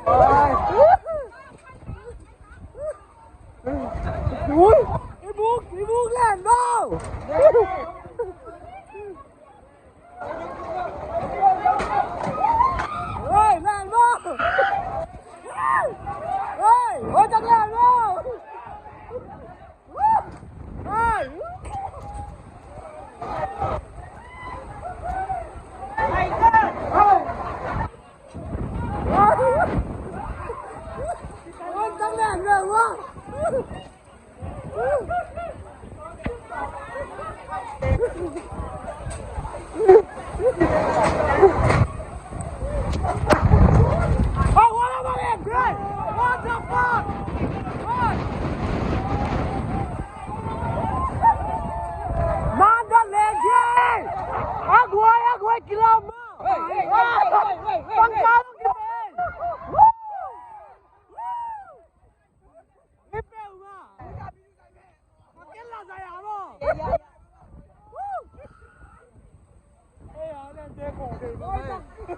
อุ้ยไอ้บุกแล่นเบ้าเฮ้ยแล่นเบ้าเฮ้ยโอ้จังแล่นเบ้าเฮ้ยจังแล่นเลยวะ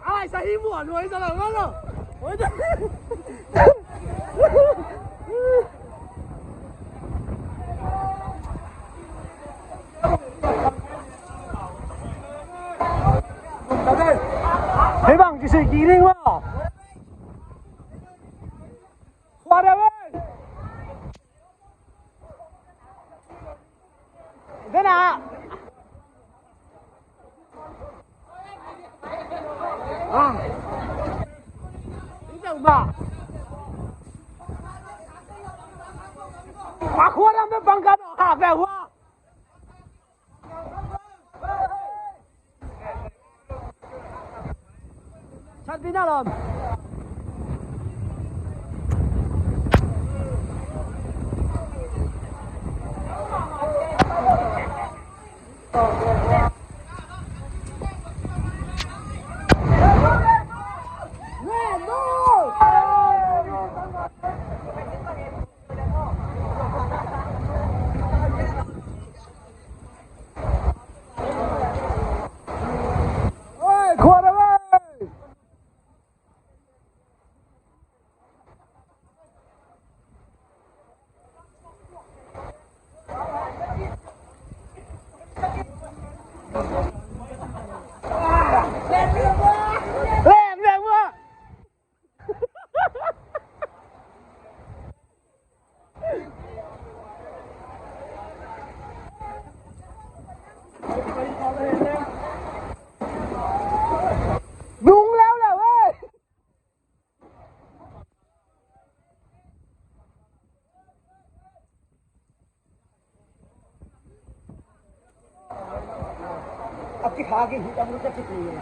哎，啥一摸，我一直冷了，我一直。黑棒就是kidinkhawl，花的喂，在哪？啊，你等吧。把货让他帮干到哈白话。ชัดพี่น่าลมยุงแล้วแหละเว้ยअब की खा के हिट हम लोग कैसे करेंगे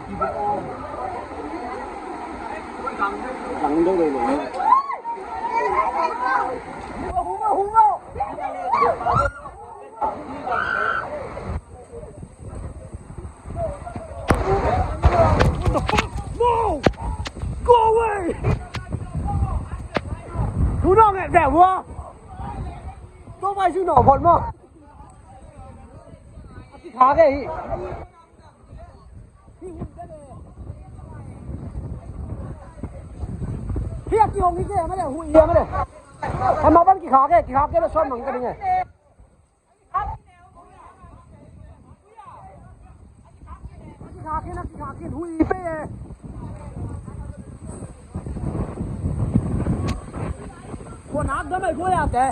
लंग दो ले हुआ What the fuck? No! Go away! ดูน้องเนี่ยแบบว่าต้องไปชื่อหน่อผลมั้งที่ขาแกอีพี่กี่หงนี่แกไม่ได้หุยไม่ได้ทำมาบ้านกี่ขาแกแล้วชอบมันกันยังไงกี่ขาแกหุยเป้คนนักก็ไม่คุยอ่ะแต่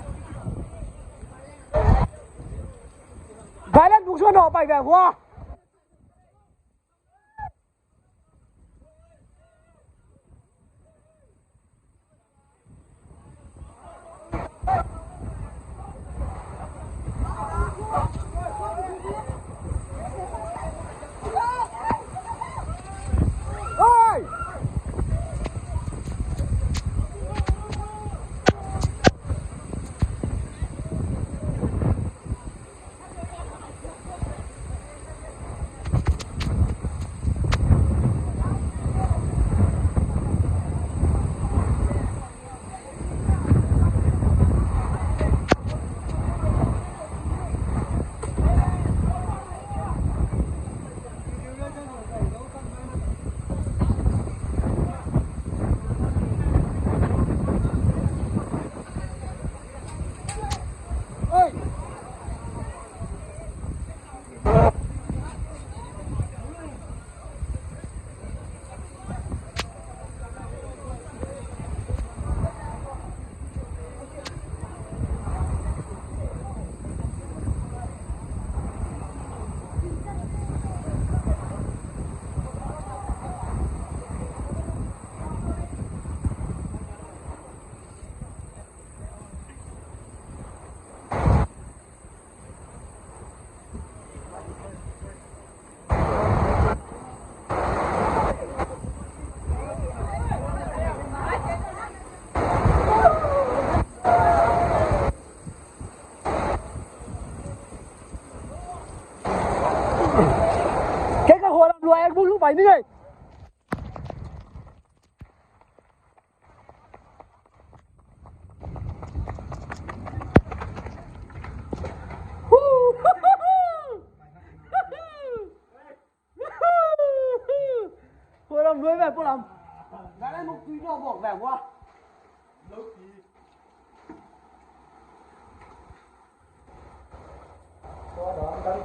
ไปเล่นบุกชวนออกไปแบบว่า lại nữa đây. Cô làm mới về cô làm. Đã lấy một tí nó bỏ vẻ quá. Đó đó,